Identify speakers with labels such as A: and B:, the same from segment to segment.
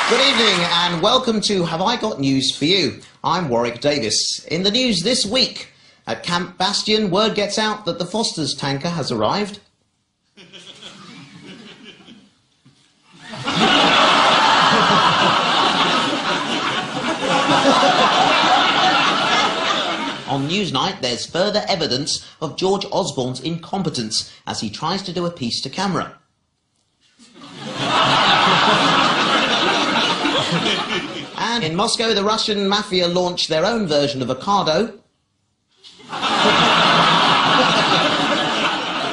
A: Good evening and welcome to Have I Got News For You? I'm Warwick Davis. In the news this week, at Camp Bastion, word gets out that the Foster's tanker has arrived. On Newsnight, there's further evidence of George Osborne's incompetence as he tries to do a piece to camera. And in Moscow, the Russian mafia launched their own version of Ocado.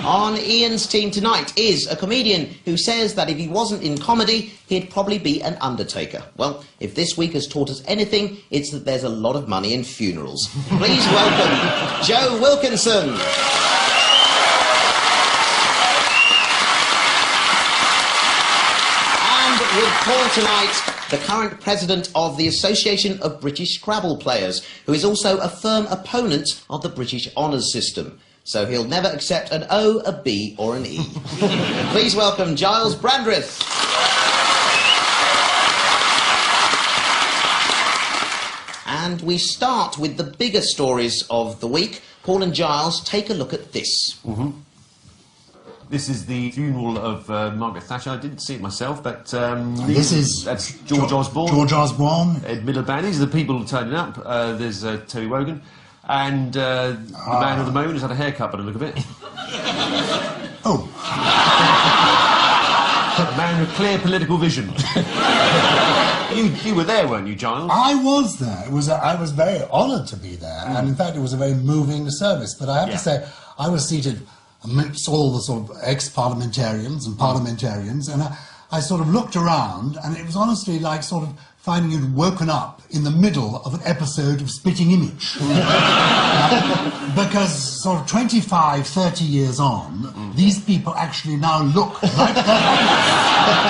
A: On Ian's team tonight is a comedian who says that if he wasn't in comedy, he'd probably be an undertaker. Well, if this week has taught us anything, it's that there's a lot of money in funerals. Please welcome Joe Wilkinson. And with Paul tonight, the current president of the Association of British Scrabble Players, who is also a firm opponent of the British honours system. So he'll never accept an O, a B or an E. Please welcome Gyles Brandreth. And we start with the bigger stories of the week. Paul and Gyles, take a look at this.
B: This is the funeral of Margaret Thatcher. I didn't see it myself, but that's George Osborne.
C: George Osborne.
B: Ed Miliband. These are the people turning up. There's Terry Wogan. And the man of the moment has had a haircut by the look of it.
C: Oh.
B: A man with clear political vision. You were there, weren't you, Gyles?
C: I was there. I was very honoured to be there. And in fact, it was a very moving service. But I have to say, I was seated amidst all the sort of ex-parliamentarians and parliamentarians, and I sort of looked around, and it was honestly like sort of finding you'd woken up in the middle of an episode of Spitting Image. Because sort of 25, 30 years on, these people actually now look like that.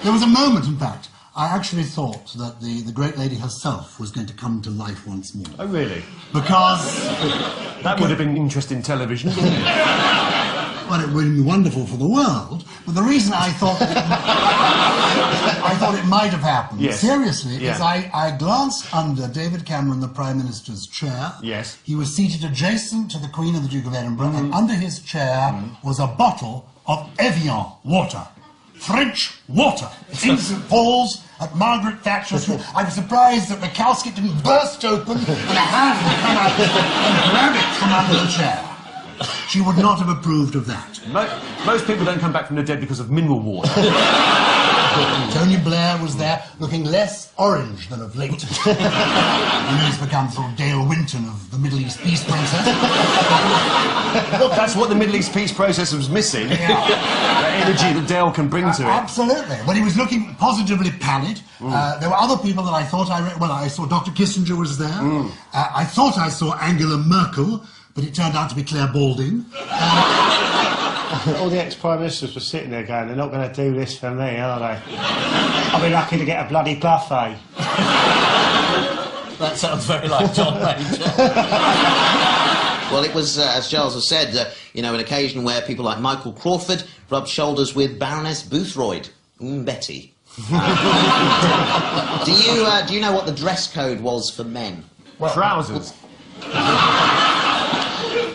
C: There was a moment, in fact, I actually thought that the great lady herself was going to come to life once more.
B: Oh, really?
C: Because...
B: that would have been interesting television.
C: Well, it would be wonderful for the world, but the reason I thought it might have happened, seriously, is I glanced under David Cameron, the Prime Minister's chair.
B: Yes.
C: He was seated adjacent to the Queen and the Duke of Edinburgh, and under his chair was a bottle of Evian water. French water. In St. Paul's at Margaret Thatcher's. I was surprised that the casket didn't burst open and a hand would come out and grab it from under the chair. She would not have approved of that.
B: Most people don't come back from the dead because of mineral water.
C: Tony Blair was there, looking less orange than of late. You know, he's become sort of Dale Winton of the Middle East peace process.
B: Look, that's what the Middle East peace process was missing. The energy that Dale can bring to it.
C: Absolutely. But he was looking positively pallid. There were other people that I thought I saw Dr. Kissinger was there. I thought I saw Angela Merkel, but it turned out to be Claire Balding.
D: All the ex-Prime Ministers were sitting there going, they're not going to do this for me, are they? I'll be lucky to get a bloody buffet.
A: That sounds very like John Major. Well, it was, as Gyles has said, you know, an occasion where people like Michael Crawford rubbed shoulders with Baroness Boothroyd. Betty. Do you know what the dress code was for men?
B: Well, trousers.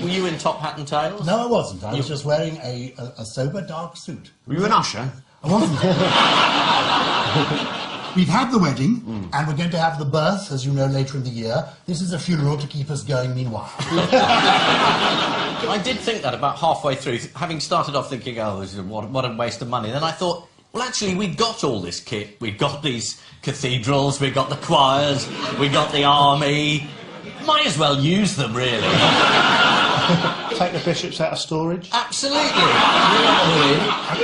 A: Were you in top hat and tails?
C: No, I wasn't. I was just wearing a sober, dark suit.
B: Were you an usher?
C: I wasn't. We've had the wedding, and we're going to have the birth, as you know, later in the year. This is a funeral to keep us going meanwhile.
E: I did think that about halfway through, having started off thinking, oh, what a waste of money. Then I thought, well, actually, we've got all this kit. We've got these cathedrals, we've got the choirs, we've got the army. Might as well use them, really.
D: Take the bishops out of storage.
E: Absolutely.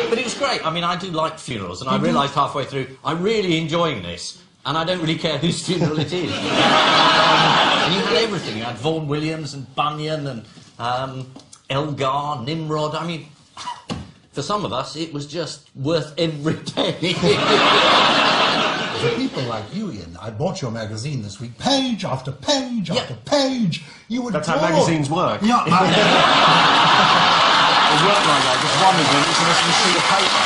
E: But it was great. I mean, I do like funerals, and I realised halfway through, I'm really enjoying this, and I don't really care whose funeral it is. And you had everything. You had Vaughan Williams and Bunyan and Elgar, Nimrod. I mean, for some of us, it was just worth every penny.
C: For people like you, Ian, I bought your magazine this week, page after page after page. You would.
B: That's how magazines work.
C: Yeah.
B: They work like that. Just one of them, it's a sheet of paper.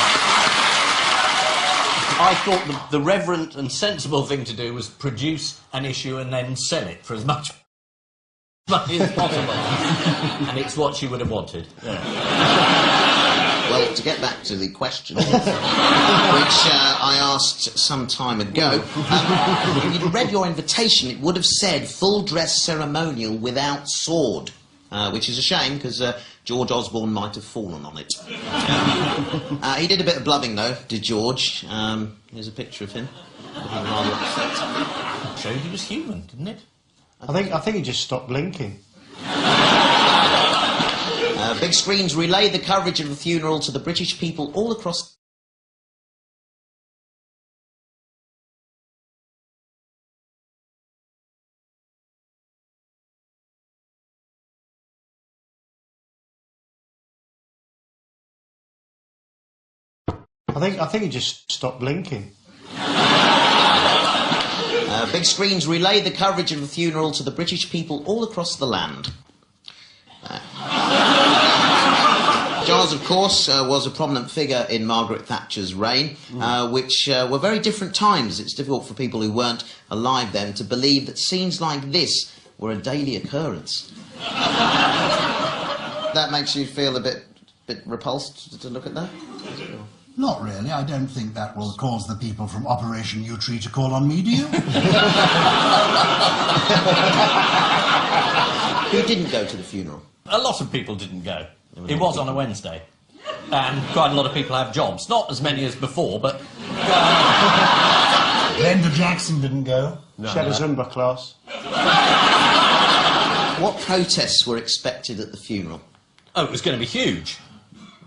E: I thought the reverent and sensible thing to do was produce an issue and then sell it for as much money as possible. And it's what she would have wanted.
A: Well, to get back to the question, which I asked some time ago, if you'd read your invitation, it would have said full dress ceremonial without sword, which is a shame because George Osborne might have fallen on it. He did a bit of blubbing, though, did George. Here's a picture of him. Looking rather upset.
E: It showed he was human, didn't it?
D: I think he just stopped blinking.
A: Big screens relayed the coverage of the funeral to the British people all across...
D: I think he just stopped blinking.
A: Big screens relayed the coverage of the funeral to the British people all across the land. Gyles, of course, was a prominent figure in Margaret Thatcher's reign, which were very different times. It's difficult for people who weren't alive then to believe that scenes like this were a daily occurrence. That makes you feel a bit repulsed to look at that?
C: Not really. I don't think that will cause the people from Operation U3 to call on me, do you?
A: Who didn't go to the funeral?
E: A lot of people didn't go. It was on a Wednesday. And quite a lot of people have jobs. Not as many as before, but...
C: Glenda Jackson didn't go.
D: She had a Zumba class.
A: What protests were expected at the funeral?
E: Oh, it was going to be huge.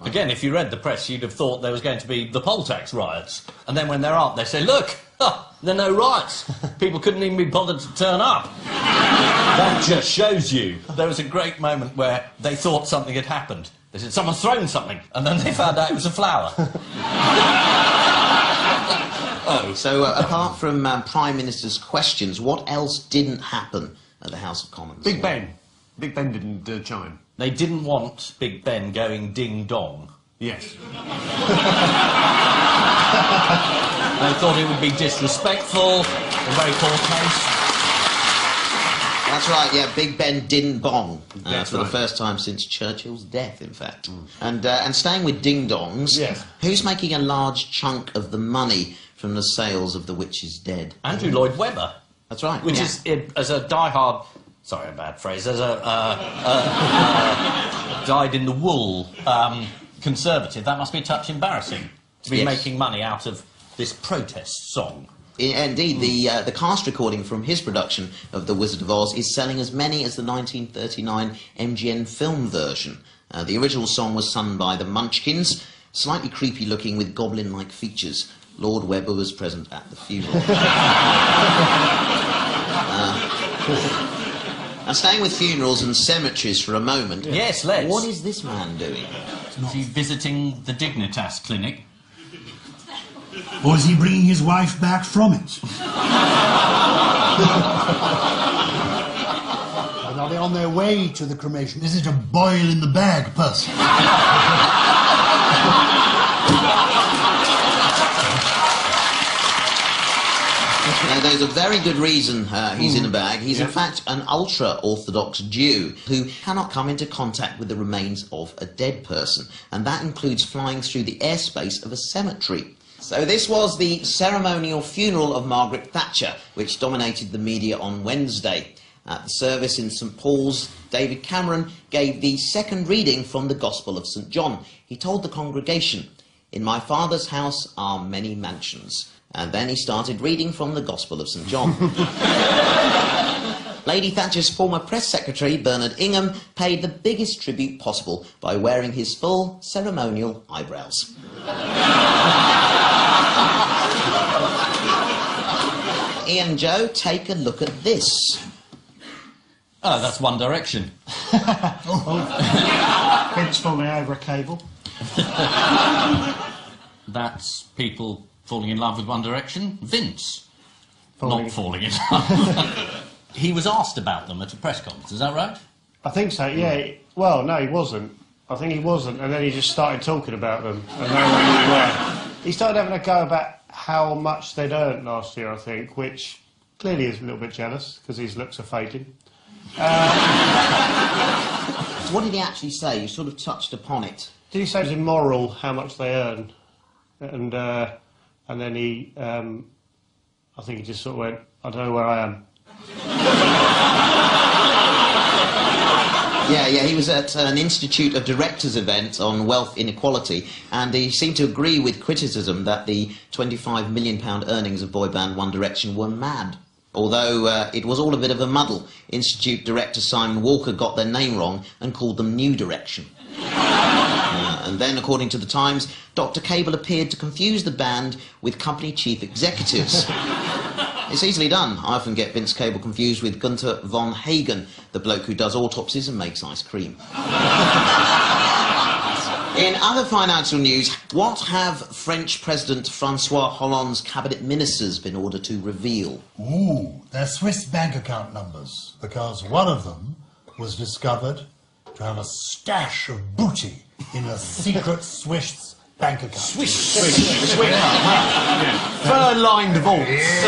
E: Again, if you read the press, you'd have thought there was going to be the poll tax riots. And then when there aren't, they say, look, there are no riots. People couldn't even be bothered to turn up. That just shows you. There was a great moment where they thought something had happened. They said, someone's thrown something. And then they found out it was a flower.
A: Oh, so apart from Prime Minister's questions, what else didn't happen at the House of Commons?
B: Big Ben. Big Ben didn't chime.
E: They didn't want Big Ben going ding-dong.
B: Yes.
E: They thought it would be disrespectful, a very poor taste.
A: That's right, yeah, Big Ben didn't bong for the
B: right.
A: first time since Churchill's death, in fact. And staying with ding-dongs,
B: yes.
A: Who's making a large chunk of the money from the sales of The Witch is Dead?
E: Andrew Lloyd Webber.
A: That's right.
E: Which is, as a die-hard... Sorry, a bad phrase. As a dyed-in-the-wool Conservative, that must be a touch embarrassing to be making money out of this protest song.
A: Indeed, the cast recording from his production of The Wizard of Oz is selling as many as the 1939 MGN film version. The original song was sung by the Munchkins, slightly creepy-looking with goblin-like features. Lord Webber was present at the funeral. Now, staying with funerals and cemeteries for a moment...
E: Yes, let's.
A: What is this man doing?
E: Is he visiting the Dignitas clinic?
C: Or is he bringing his wife back from it? And are they on their way to the cremation? Is it a boil-in-the-bag person?
A: Now, there's a very good reason he's in a bag. He's, in fact, an ultra-Orthodox Jew who cannot come into contact with the remains of a dead person, and that includes flying through the airspace of a cemetery. So this was the ceremonial funeral of Margaret Thatcher, which dominated the media on Wednesday. At the service in St Paul's, David Cameron gave the second reading from the Gospel of St John. He told the congregation, "In my Father's house are many mansions." And then he started reading from the Gospel of St John. Lady Thatcher's former press secretary, Bernard Ingham, paid the biggest tribute possible by wearing his full ceremonial eyebrows. Ian, Joe, take a look at this.
E: Oh, that's One Direction.
D: Vince falling over a cable.
E: That's people falling in love with One Direction. Vince.
D: Falling.
E: Not falling in love. He was asked about them at a press conference, is that right?
D: I think so, yeah. Well, no, he wasn't. I think he wasn't, and then he just started talking about them, and no one knew where. He started having a go about how much they'd earned last year, I think, which clearly is a little bit jealous because his looks are fading.
A: So what did he actually say? You sort of touched upon it.
D: Did he say it was immoral how much they earn? And then he, I think he just sort of went, I don't know where I am.
A: Yeah, he was at an Institute of Directors event on wealth inequality, and he seemed to agree with criticism that the £25 million earnings of boy band One Direction were mad. Although it was all a bit of a muddle. Institute Director Simon Walker got their name wrong and called them New Direction. And then, according to The Times, Dr. Cable appeared to confuse the band with company chief executives. It's easily done. I often get Vince Cable confused with Gunther von Hagen, the bloke who does autopsies and makes ice cream. In other financial news, what have French President Francois Hollande's cabinet ministers been ordered to reveal?
C: Ooh, their Swiss bank account numbers, because one of them was discovered to have a stash of booty in a secret Swiss bank account.
B: Swiss. Fur-lined vaults.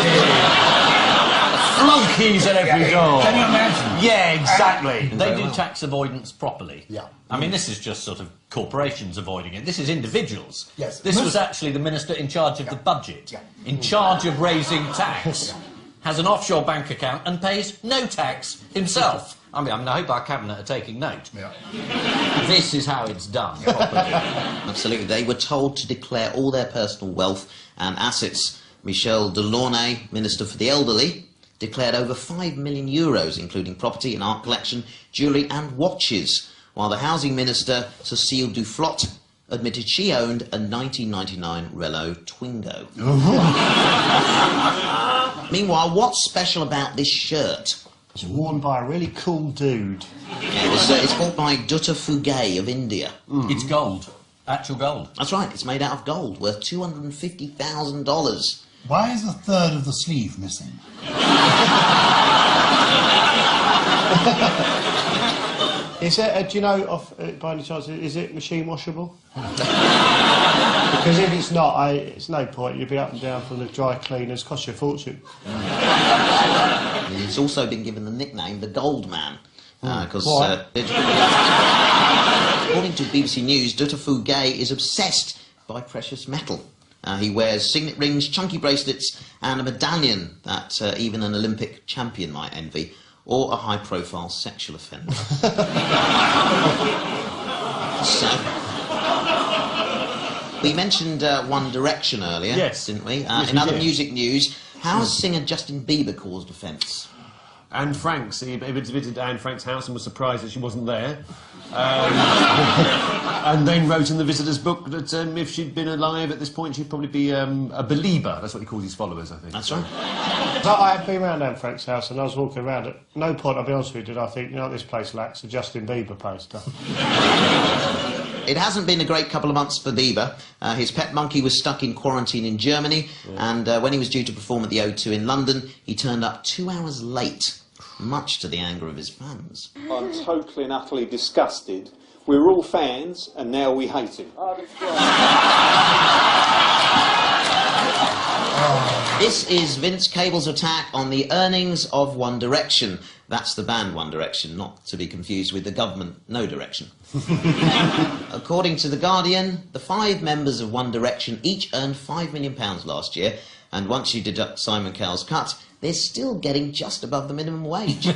B: Flunkies at every door.
C: Can you imagine?
B: Yeah, exactly.
E: They do tax avoidance properly.
C: Yeah.
E: I mean, this is just sort of corporations avoiding it. This is individuals.
C: Yes.
E: This was actually the minister in charge of the budget, in charge of raising tax, has an offshore bank account and pays no tax himself. I mean, I hope our cabinet are taking note.
C: Yeah.
E: This is how it's done properly.
A: Absolutely. They were told to declare all their personal wealth and assets. Michel Delaunay, Minister for the Elderly, declared over €5 million, including property and art collection, jewellery and watches, while the Housing Minister, Cécile Duflot, admitted she owned a 1999 Renault Twingo. Meanwhile, what's special about this shirt?
D: It's worn by a really cool dude.
A: Yeah, it's bought by Dutta Fugay of India.
E: It's gold. Actual gold.
A: That's right, it's made out of gold, worth $250,000.
C: Why is a third of the sleeve missing?
D: Is it, do you know, by any chance, is it machine washable? Because if it's not, it's no point. You'll be up and down from the dry cleaners, cost you a fortune.
A: It's also been given the nickname the Gold Man. Because, according to BBC News, Dutta Fugay is obsessed by precious metal. He wears signet rings, chunky bracelets, and a medallion that even an Olympic champion might envy, or a high-profile sexual offender. So, we mentioned One Direction earlier,
B: Yes.
A: didn't we?
B: Yes,
A: in
B: we
A: other
B: did.
A: music news, how has singer Justin Bieber caused offence?
B: Anne Frank's. He visited Anne Frank's house and was surprised that she wasn't there. And then wrote in the visitor's book that if she'd been alive at this point, she'd probably be a belieber. That's what he calls his followers, I think.
A: That's right.
D: I have been around Anne Frank's house and I was walking around. At no point, I'll be honest with you, did I think, you know what this place lacks? A Justin Bieber poster.
A: It hasn't been a great couple of months for Bieber. His pet monkey was stuck in quarantine in Germany, and when he was due to perform at the O2 in London, he turned up 2 hours late, much to the anger of his fans.
F: I'm totally and utterly disgusted. We were all fans, and now we hate him.
A: This is Vince Cable's attack on the earnings of One Direction. That's the band One Direction, not to be confused with the government No Direction. According to The Guardian, the 5 members of One Direction each earned £5 million last year, and once you deduct Simon Cowell's cut, they're still getting just above the minimum wage.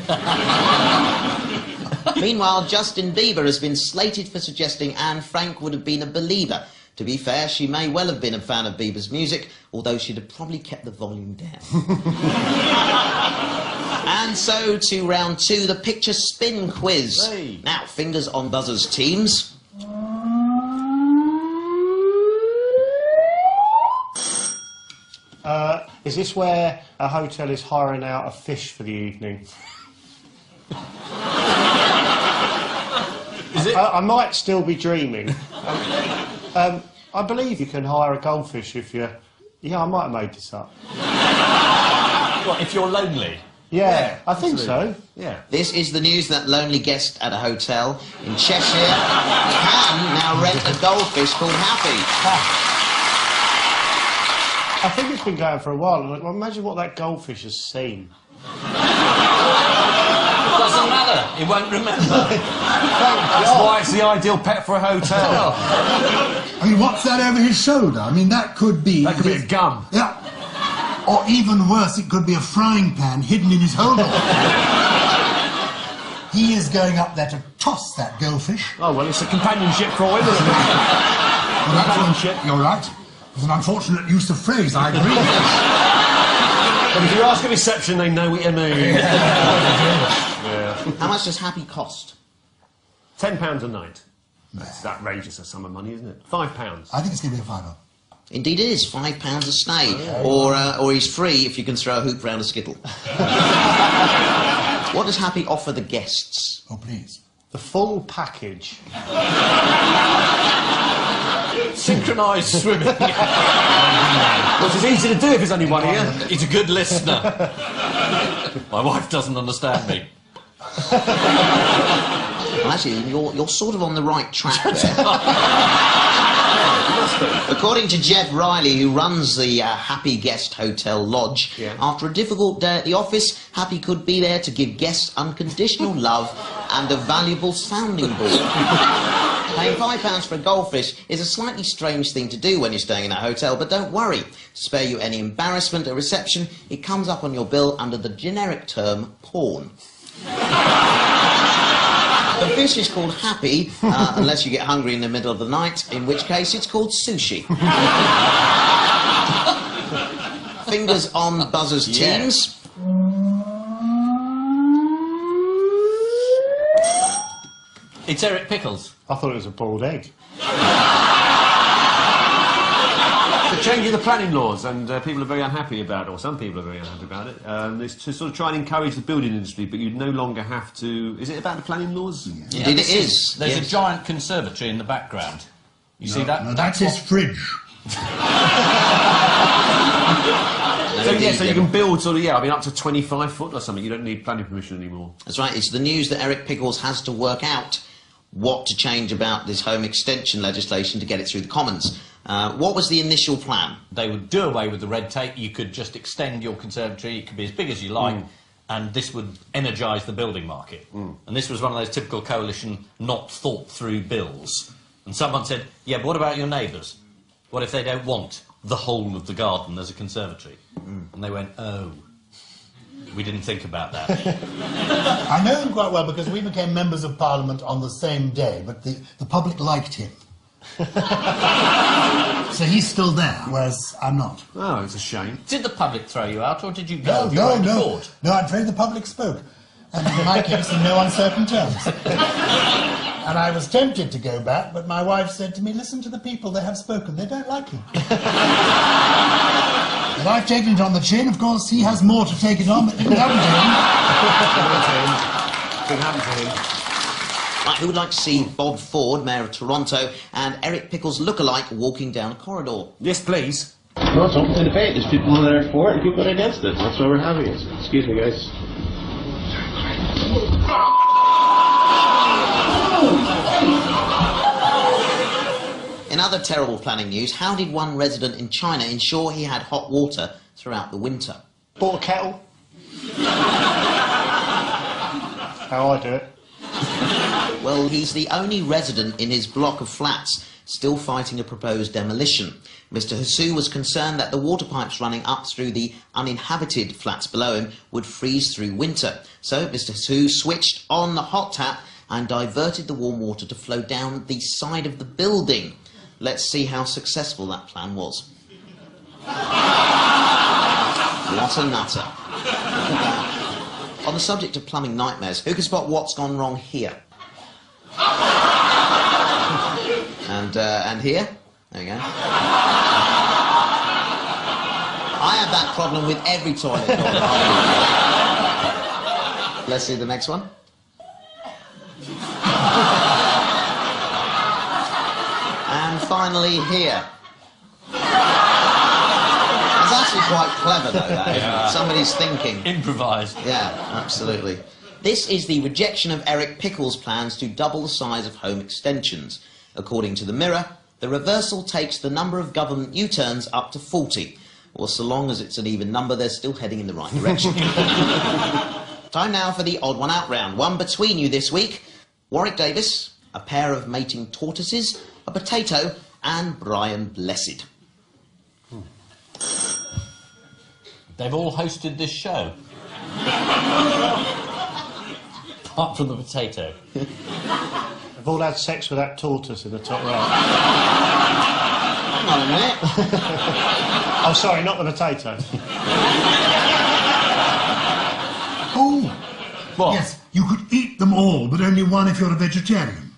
A: Meanwhile, Justin Bieber has been slated for suggesting Anne Frank would have been a believer. To be fair, she may well have been a fan of Bieber's music, although she'd have probably kept the volume down. And so to round 2, the picture spin quiz.
B: Hey.
A: Now, fingers on buzzers, teams.
D: Is this where a hotel is hiring out a fish for the evening?
E: Is it?
D: I might still be dreaming. I believe you can hire a goldfish if you... Yeah, I might have made this up.
E: What, if you're lonely?
D: Yeah, I think so.
B: Yeah.
A: This is the news that lonely guest at a hotel in Cheshire can now rent a goldfish called Happy.
D: I think it's been going for a while. And well, imagine what that goldfish has seen.
E: It doesn't matter. It won't remember.
B: That's why it's the ideal pet for a hotel.
C: I mean, what's that over his shoulder? I mean, that could be...
B: That could be a gum.
C: Yeah. Or even worse, it could be a frying pan hidden in his holder. He is going up there to toss that goldfish.
B: Oh, well, it's a companionship for him, isn't it?
C: Well, companionship, you're right. It's an unfortunate use of phrase, I agree.
B: But if you ask a reception, they know what you mean. Yeah.
A: How much does Happy cost?
B: £10 a night. That's outrageous a sum of money, isn't it? £5.
C: I think it's going to be a fiver.
A: Indeed it is, £5 a stay. Or he's free if you can throw a hoop round a skittle. What does Happy offer the guests?
C: Oh, please.
D: The full package.
E: Synchronised swimming.
B: Which is easy to do if there's only one here.
E: He's a good listener. My wife doesn't understand me.
A: Well, actually, you're sort of on the right track there. According to Jeff Riley, who runs the Happy Guest Hotel Lodge, after a difficult day at the office, Happy could be there to give guests unconditional love and a valuable sounding board. Paying £5 for a goldfish is a slightly strange thing to do when you're staying in a hotel, but don't worry. To spare you any embarrassment at reception, it comes up on your bill under the generic term porn. The fish is called Happy, unless you get hungry in the middle of the night, in which case it's called sushi. Fingers on buzzers, teams.
E: It's Eric Pickles.
D: I thought it was a boiled egg.
B: They're changing the planning laws, and people are very unhappy about it, or some people are very unhappy about it. It's to sort of try and encourage the building industry, but you'd no longer have to... Is it about the planning laws?
A: Yeah. Indeed it is.
E: There's a giant conservatory in the background. You see that?
C: No, that's his fridge.
B: So you can build sort of, up to 25 foot or something. You don't need planning permission anymore.
A: That's right. It's the news that Eric Pickles has to work out what to change about this home extension legislation to get it through the Commons. What was the initial plan?
E: They would do away with the red tape. You could just extend your conservatory. It could be as big as you like, and this would energise the building market. And this was one of those typical coalition, not thought-through bills. And someone said, yeah, but what about your neighbours? What if they don't want the whole of the garden as a conservatory? And they went, oh, we didn't think about that.
C: I know him quite well because we became members of Parliament on the same day, but the public liked him. So he's still there, whereas I'm not.
B: Oh, it's a shame.
E: Did the public throw you out, or did you go of your
C: No,
E: own
C: no.
E: accord?
C: No, I'm afraid the public spoke. And in my case, in no uncertain terms. And I was tempted to go back, but my wife said to me, listen to the people, they have spoken, they don't like you. And I've taken it on the chin, of course, he has more to take it on, but it didn't happen to him.
B: Didn't happen to him.
A: Right, who would like to see Bob Ford, Mayor of Toronto, and Eric Pickles lookalike walking down a corridor?
B: Yes, please.
G: No, it's open to debate. There's people that are for it and people that are against it. That's why we're having it. Excuse me, guys.
A: In other terrible planning news, how did one resident in China ensure he had hot water throughout the winter?
D: Bought a kettle. How I do it.
A: Well, he's the only resident in his block of flats still fighting a proposed demolition. Mr. Hsu was concerned that the water pipes running up through the uninhabited flats below him would freeze through winter. So Mr. Hsu switched on the hot tap and diverted the warm water to flow down the side of the building. Let's see how successful that plan was. What a nutter. On the subject of plumbing nightmares, who can spot what's gone wrong here? And here? There we go. I have that problem with every toilet door. Let's see the next one. And finally here. It's actually quite clever though, that, isn't it? Somebody's thinking.
E: Improvised.
A: Yeah, absolutely. This is the rejection of Eric Pickles' plans to double the size of home extensions. According to the Mirror, the reversal takes the number of government U-turns up to 40. Well, so long as it's an even number, they're still heading in the right direction. Time now for the odd one out round. One between you this week. Warwick Davis, a pair of mating tortoises, a potato, and Brian Blessed.
E: They've all hosted this show. Apart from the potato.
D: They've all had sex with that tortoise in the top right.
A: Hang on a minute.
D: Oh, sorry, not the potato.
C: Oh,
B: What?
C: yes, you could eat them all, but only one if you're a vegetarian.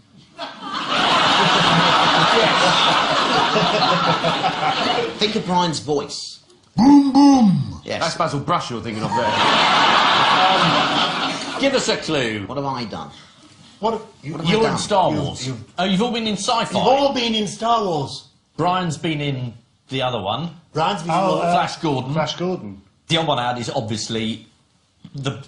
A: Think of Brian's voice.
C: Boom, boom.
A: Yes.
B: That's Basil Brush you're thinking of there.
E: Give us a clue.
A: What have I done?
C: What have
A: What have I
E: You're
A: done?
E: in Star Wars. Oh, you've all been in sci-fi.
C: You've all been in Star Wars.
E: Brian's been in the other one.
C: Brian's been
E: Flash Gordon.
D: Flash Gordon.
E: The odd one out is obviously the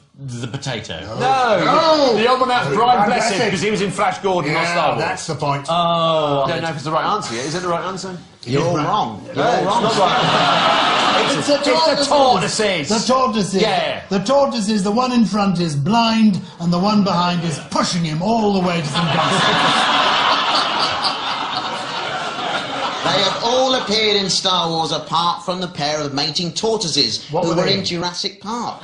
E: potato.
B: No! The odd one out's Brian
C: Brian
B: Blessed,
C: Blessed.
B: because he was in Flash Gordon, not Star Wars.
C: that's the point.
B: I don't know if it's the right answer yet. Is it the right answer?
A: You're all
C: right.
A: wrong. You're
B: No,
A: all
B: it's
A: wrong.
B: not right.
C: It's the
B: tortoises.
C: The tortoises.
B: Yeah.
C: The tortoises, the one in front is blind, and the one behind is pushing him all the way to some dumpster.
A: They have all appeared in Star Wars apart from the pair of mating tortoises
C: What
A: who
C: were
A: were
C: they
A: in
C: in?
A: Jurassic Park.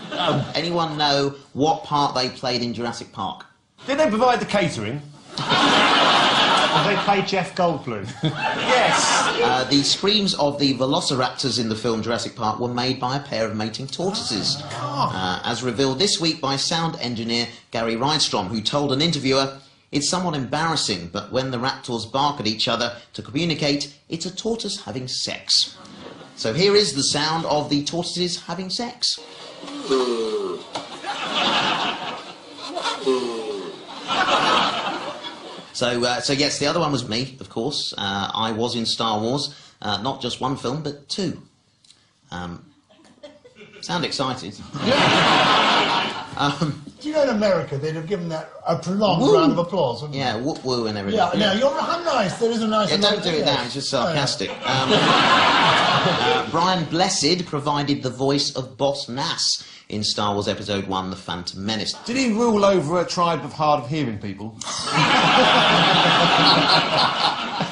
A: Anyone know what part they played in Jurassic Park?
B: Did they provide the catering?
D: Have they played Jeff Goldblum?
B: Yes.
A: The screams of the velociraptors in the film Jurassic Park were made by a pair of mating tortoises. As revealed this week by sound engineer Gary Rydstrom, who told an interviewer, "It's somewhat embarrassing, but when the raptors bark at each other to communicate, it's a tortoise having sex." So here is the sound of the tortoises having sex. So yes, the other one was me, of course. I was in Star Wars, not just one film, but two. Sound excited?
C: Do you know in America they'd have given that a prolonged
A: Woo.
C: round of applause, wouldn't
A: Yeah, whoop woo and everything.
C: they? Yeah, no, you're how nice. There is a nice.
A: Yeah, don't do it now, it's just sarcastic. Brian Blessed provided the voice of Boss Nass in Star Wars Episode 1, The Phantom Menace.
B: Did he rule over a tribe of hard-of-hearing people?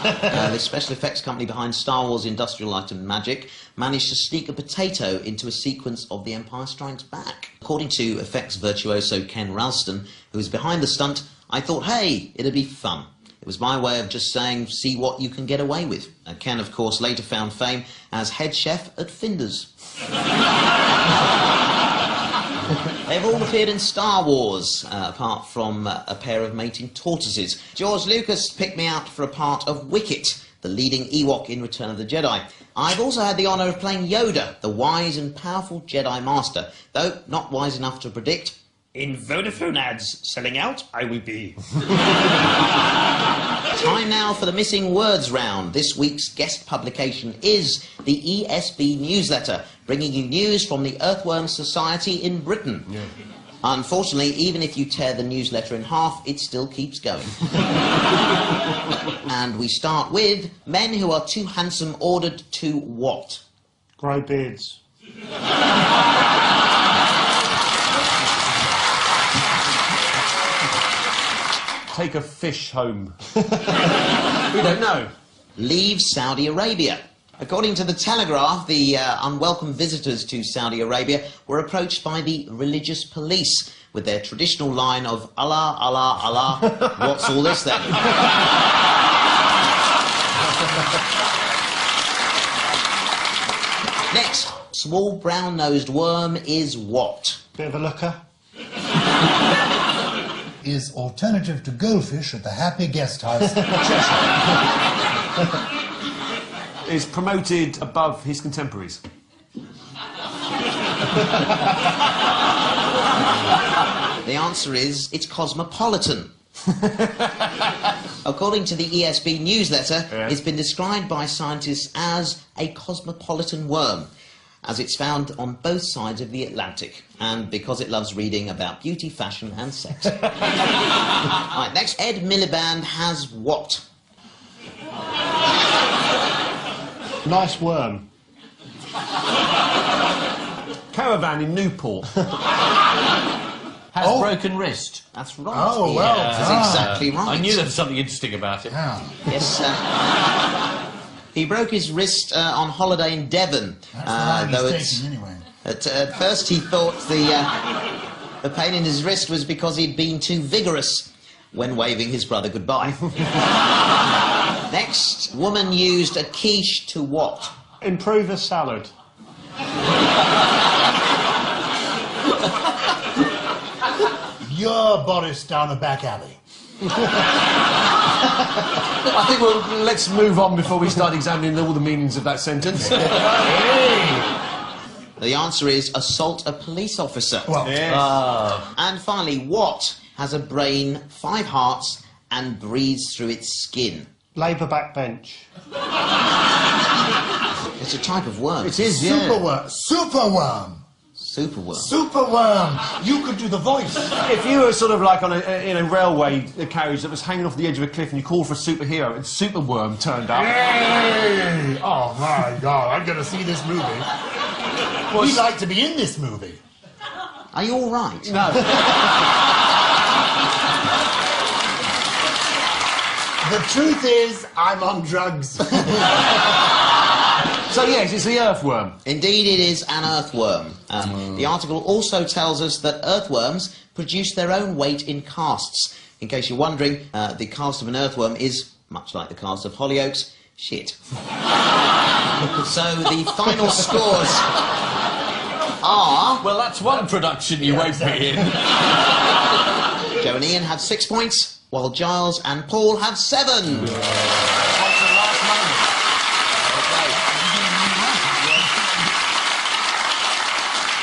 A: The special effects company behind Star Wars Industrial Light and Magic managed to sneak a potato into a sequence of The Empire Strikes Back. According to effects virtuoso Ken Ralston, who was behind the stunt, I thought, hey, it'd be fun. It was my way of just saying, see what you can get away with. Ken, of course, later found fame as head chef at Finder's. They've all appeared in Star Wars, apart from a pair of mating tortoises. George Lucas picked me out for a part of Wicket, the leading Ewok in Return of the Jedi. I've also had the honour of playing Yoda, the wise and powerful Jedi Master, though not wise enough to predict, "In Vodafone ads selling out, I will be." Time now for the missing words round. This week's guest publication is the ESB newsletter, bringing you news from the Earthworm Society in Britain. Yeah. Unfortunately, even if you tear the newsletter in half, it still keeps going. And we start with men who are too handsome ordered to what?
D: Grey beards.
B: Take a fish home. We don't know.
A: Leave Saudi Arabia. According to the Telegraph, the unwelcome visitors to Saudi Arabia were approached by the religious police with their traditional line of Allah, Allah, Allah. What's all this then? Next, small brown-nosed worm is what?
D: Bit of a looker.
C: Is alternative to goldfish at the Happy Guest House, Cheshire.
B: Is promoted above his contemporaries.
A: The answer is, it's cosmopolitan. According to the ESB newsletter, it's been described by scientists as a cosmopolitan worm, as it's found on both sides of the Atlantic, and because it loves reading about beauty, fashion and sex. Right, next, Ed Miliband has what?
D: Nice worm.
B: caravan in Newport.
E: Has broken wrist.
A: That's right.
C: Oh, well
A: That's
C: done.
A: exactly right.
E: I knew there was something interesting about it.
C: Yeah.
A: Yes, he broke his wrist on holiday in Devon.
C: That's
A: though
C: the line
A: it's,
C: he's taking anyway.
A: at first he thought the pain in his wrist was because he'd been too vigorous when waving his brother goodbye. Next, woman used a quiche to what?
D: Improve a salad.
C: You're Boris down a back alley.
B: I think let's move on before we start examining all the meanings of that sentence.
A: The answer is assault a police officer.
C: Well,
A: And finally, what has a brain, 5 hearts, and breathes through its skin?
D: Labour backbench.
A: It's a type of worm.
B: It is, yeah.
C: superworm. Superworm.
A: Superworm.
C: Superworm. You could do the voice.
B: If you were sort of like on in a railway carriage that was hanging off the edge of a cliff and you called for a superhero and Superworm turned up...
C: Hey! Oh my God! I'm going to see this movie. We'd like to be in this movie.
A: Are you all right?
B: No.
C: The truth is, I'm on drugs.
B: So yes, it's the earthworm.
A: Indeed, it is an earthworm. The article also tells us that earthworms produce their own weight in casts. In case you're wondering, the cast of an earthworm is, much like the cast of Hollyoaks, shit. So the final scores are...
E: Well, that's one production you won't be in.
A: Joe and Ian have 6 points, while Gyles and Paul have 7.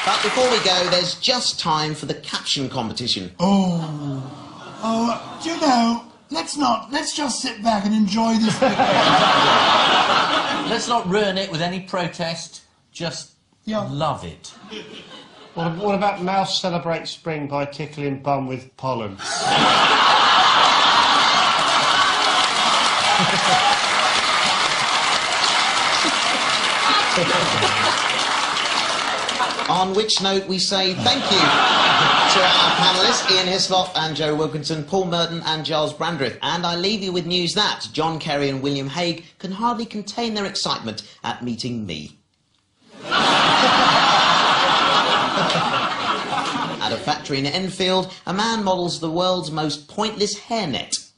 A: But before we go, there's just time for the caption competition.
C: Oh, do you know? Let's just sit back and enjoy this.
E: Let's not ruin it with any protest. Just love it.
D: What about mouse celebrate spring by tickling bum with pollen?
A: On which note we say thank you to our panellists, Ian Hislop and Joe Wilkinson, Paul Merton and Gyles Brandreth. And I leave you with news that John Kerry and William Hague can hardly contain their excitement at meeting me. At a factory in Enfield, a man models the world's most pointless hairnet.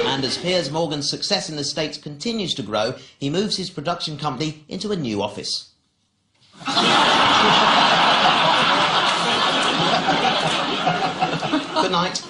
A: And as Piers Morgan's success in the States continues to grow, he moves his production company into a new office. Good night.